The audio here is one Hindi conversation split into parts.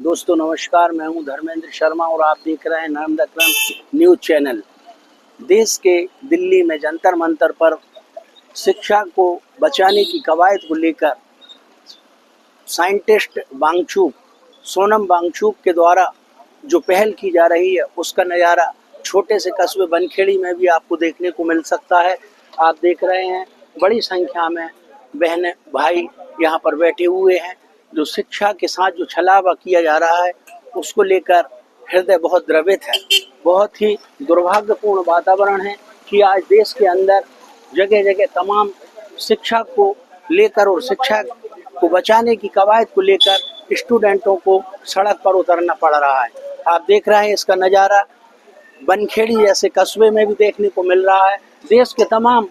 दोस्तों नमस्कार, मैं हूं धर्मेंद्र शर्मा और आप देख रहे हैं नर्मदा क्रम न्यूज चैनल। देश के दिल्ली में जंतर मंतर पर शिक्षा को बचाने की कवायद को लेकर साइंटिस्ट सोनम वांगचुक के द्वारा जो पहल की जा रही है उसका नज़ारा छोटे से कस्बे बनखेड़ी में भी आपको देखने को मिल सकता है। आप देख रहे हैं बड़ी संख्या में बहनें भाई यहाँ पर बैठे हुए हैं। जो शिक्षा के साथ जो छलावा किया जा रहा है उसको लेकर हृदय बहुत द्रवित है। बहुत ही दुर्भाग्यपूर्ण वातावरण है कि आज देश के अंदर जगह जगह तमाम शिक्षा को लेकर और शिक्षा को बचाने की कवायद को लेकर स्टूडेंटों को सड़क पर उतरना पड़ रहा है। आप देख रहे हैं इसका नज़ारा बनखेड़ी जैसे कस्बे में भी देखने को मिल रहा है। देश के तमाम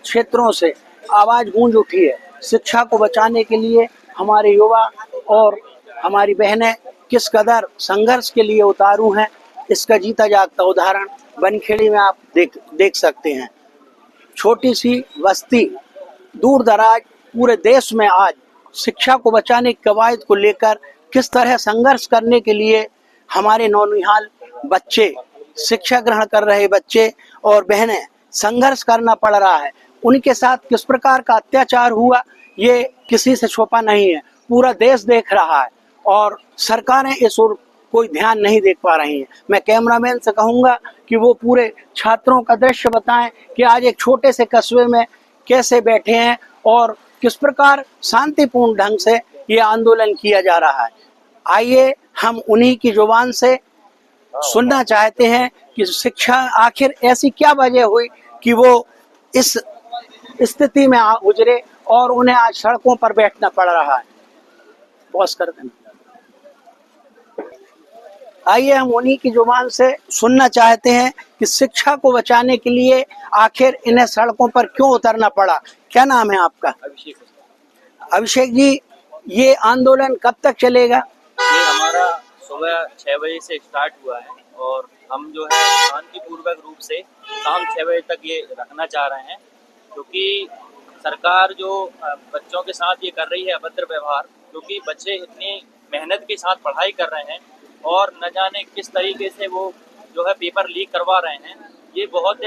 क्षेत्रों से आवाज़ गूंज उठी है। शिक्षा को बचाने के लिए हमारे युवा और हमारी बहनें किस कदर संघर्ष के लिए उतारू हैं, इसका जीता जागता उदाहरण बनखेड़ी में आप देख सकते हैं। छोटी सी बस्ती दूर दराज पूरे देश में आज शिक्षा को बचाने की कवायद को लेकर किस तरह संघर्ष करने के लिए हमारे नौनिहाल बच्चे, शिक्षा ग्रहण कर रहे बच्चे और बहनें संघर्ष करना पड़ रहा है। उनके साथ किस प्रकार का अत्याचार हुआ ये किसी से छुपा नहीं है, पूरा देश देख रहा है और सरकारें इस ओर कोई ध्यान नहीं देख पा रही हैं। मैं कैमरामैन से कहूँगा कि वो पूरे छात्रों का दृश्य बताएं कि आज एक छोटे से कस्बे में कैसे बैठे हैं और किस प्रकार शांतिपूर्ण ढंग से ये आंदोलन किया जा रहा है। आइए हम उन्हीं की जुबान से सुनना चाहते हैं कि शिक्षा आखिर ऐसी क्या वजह हुई कि वो इस स्थिति में गुजरे और उन्हें आज सड़कों पर बैठना पड़ रहा है। पॉज कर दें। आइए हम उन्हीं की जुबान से सुनना चाहते हैं कि शिक्षा को बचाने के लिए आखिर इन्हें सड़कों पर क्यों उतरना पड़ा। क्या नाम है आपका? अभिषेक जी, ये आंदोलन कब तक चलेगा? ये हमारा सुबह 6 बजे से स्टार्ट हुआ है और हम जो है शांतिपूर्वक रूप से शाम 6 बजे तक ये रखना चाह रहे हैं, क्योंकि सरकार जो बच्चों के साथ ये कर रही है अभद्र व्यवहार, क्योंकि बच्चे इतनी मेहनत के साथ पढ़ाई कर रहे हैं और न जाने किस तरीके से वो जो है पेपर लीक करवा रहे हैं। ये बहुत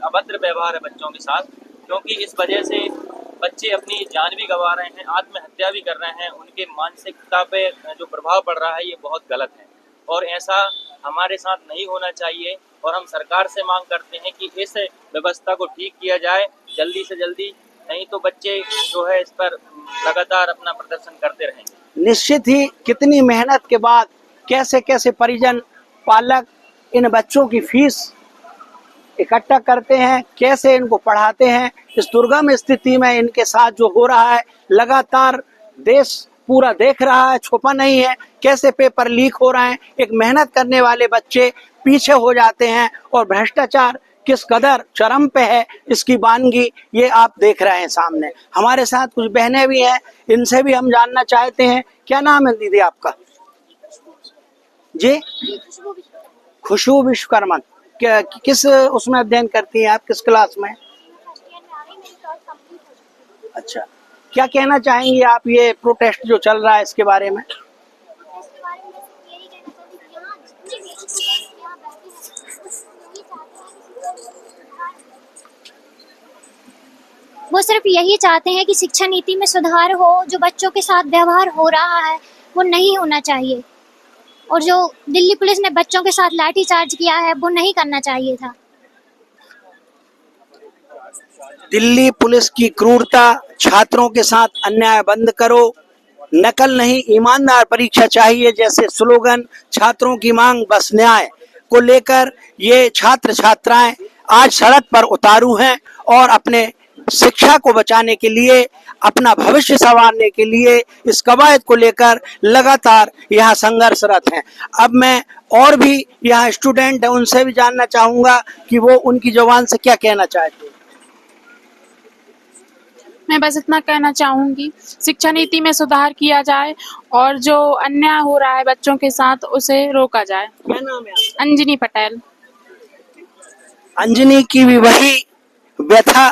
अभद्र व्यवहार है बच्चों के साथ, क्योंकि इस वजह से बच्चे अपनी जान भी गंवा रहे हैं, आत्महत्या भी कर रहे हैं। उनके मानसिकता पे जो प्रभाव पड़ रहा है ये बहुत गलत है और ऐसा हमारे साथ नहीं होना चाहिए। और हम सरकार से मांग करते हैं कि इस व्यवस्था को ठीक किया जाए जल्दी से जल्दी, नहीं तो बच्चे जो है इस पर लगातार अपना प्रदर्शन करते रहेंगे। निश्चित ही कितनी मेहनत के बाद कैसे कैसे परिजन पालक इन बच्चों की फीस इकट्ठा करते हैं, कैसे इनको पढ़ाते हैं। इस दुर्गम स्थिति में इनके साथ जो हो रहा है लगातार देश पूरा देख रहा है, छुपा नहीं है। कैसे पेपर लीक हो रहे हैं, एक मेहनत करने वाले बच्चे पीछे हो जाते हैं और भ्रष्टाचार किस कदर चरम पे है इसकी वानगी ये आप देख रहे हैं सामने। हमारे साथ कुछ बहनें भी हैं, इनसे भी हम जानना चाहते हैं। क्या नाम है दीदी आपका? जी, खुशबू विश्वकर्मा। किस उसमें अध्ययन करती हैं आप, किस क्लास में? अच्छा, क्या कहना चाहेंगी आप ये प्रोटेस्ट जो चल रहा है इसके बारे में? वो सिर्फ यही चाहते हैं कि शिक्षा नीति में सुधार हो। जो बच्चों के साथ व्यवहार हो रहा है वो नहीं होना चाहिए और जो दिल्ली पुलिस ने बच्चों के साथ लाठीचार्ज किया है वो नहीं करना चाहिए था। दिल्ली पुलिस की क्रूरता, छात्रों के साथ अन्याय बंद करो, नकल नहीं ईमानदार परीक्षा चाहिए जैसे स्लोगन, छात्रों की मांग बस न्याय को लेकर ये छात्र छात्राएं आज सड़क पर उतारू हैं और अपने शिक्षा को बचाने के लिए, अपना भविष्य संवारने के लिए इस कवायद को लेकर लगातार यहाँ संघर्षरत हैं। अब मैं और भी यहाँ स्टूडेंट हैं उनसे भी जानना चाहूंगा कि वो उनकी जुबान से क्या कहना चाहते हैं। मैं बस इतना कहना चाहूंगी, शिक्षा नीति में सुधार किया जाए और जो अन्याय हो रहा है बच्चों के साथ उसे रोका जाए। क्या नाम है आपका? अंजनी पटेल। अंजनी की भी वही व्यथा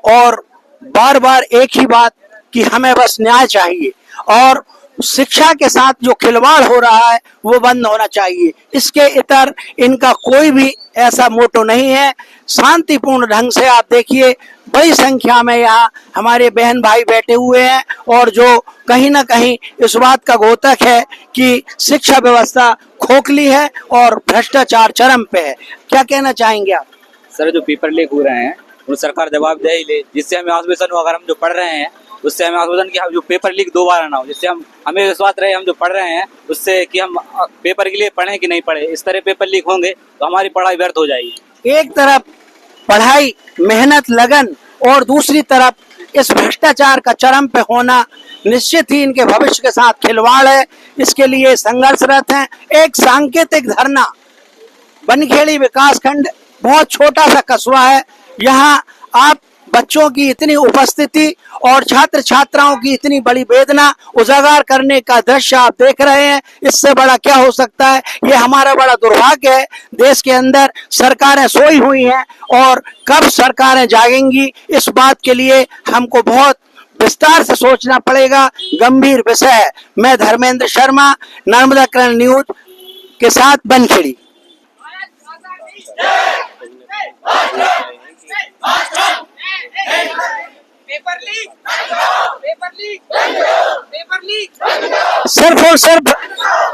और बार बार एक ही बात कि हमें बस न्याय चाहिए और शिक्षा के साथ जो खिलवाड़ हो रहा है वो बंद होना चाहिए। इसके इतर इनका कोई भी ऐसा मोटो नहीं है। शांतिपूर्ण ढंग से आप देखिए बड़ी संख्या में यहाँ हमारे बहन भाई बैठे हुए हैं और जो कहीं ना कहीं इस बात का द्योतक है कि शिक्षा व्यवस्था खोखली है और भ्रष्टाचार चरम पे है। क्या कहना चाहेंगे आप? सर, जो पेपर लीक हो रहे हैं उन सरकार जवाब दे ही ले, जिससे हमें आश्वासन हो, अगर हम जो पढ़ रहे हैं उससे हमें आश्वासन कि हम जो पेपर लीक दोबारा ना हो, जिससे हमें विश्वास रहे हम जो पढ़ रहे हैं उससे कि हम पेपर के लिए पढ़ें कि नहीं पढ़े। इस तरह पेपर लीक होंगे तो हमारी पढ़ाई व्यर्थ हो जाएगी। एक तरफ पढ़ाई, मेहनत, लगन और दूसरी तरफ इस भ्रष्टाचार का चरम पे होना निश्चित ही इनके भविष्य के साथ खिलवाड़ है। इसके लिए संघर्षरत हैं। एक सांकेतिक धरना, बनखेड़ी विकासखंड बहुत छोटा सा कस्बा है, यहाँ आप बच्चों की इतनी उपस्थिति और छात्र छात्राओं की इतनी बड़ी वेदना उजागर करने का दृश्य आप देख रहे हैं। इससे बड़ा क्या हो सकता है? ये हमारा बड़ा दुर्भाग्य है। देश के अंदर सरकारें सोई हुई हैं और कब सरकारें जागेंगी इस बात के लिए हमको बहुत विस्तार से सोचना पड़ेगा। गंभीर विषय है। मैं धर्मेंद्र शर्मा, नर्मदा किरण न्यूज के साथ, बनखेड़ी।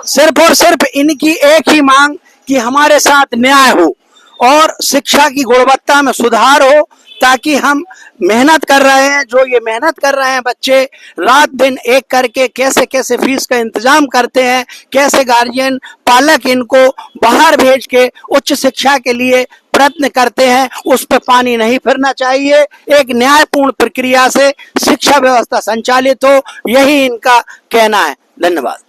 सिर्फ और सिर्फ इनकी एक ही मांग कि हमारे साथ न्याय हो और शिक्षा की गुणवत्ता में सुधार हो, ताकि हम मेहनत कर रहे हैं, जो ये मेहनत कर रहे हैं बच्चे रात दिन एक करके कैसे कैसे फीस का इंतजाम करते हैं, कैसे गार्जियन पालक इनको बाहर भेज के उच्च शिक्षा के लिए प्रयत्न करते हैं, उस पर पानी नहीं फिरना चाहिए। एक न्यायपूर्ण प्रक्रिया से शिक्षा व्यवस्था संचालित हो, यही इनका कहना है। धन्यवाद।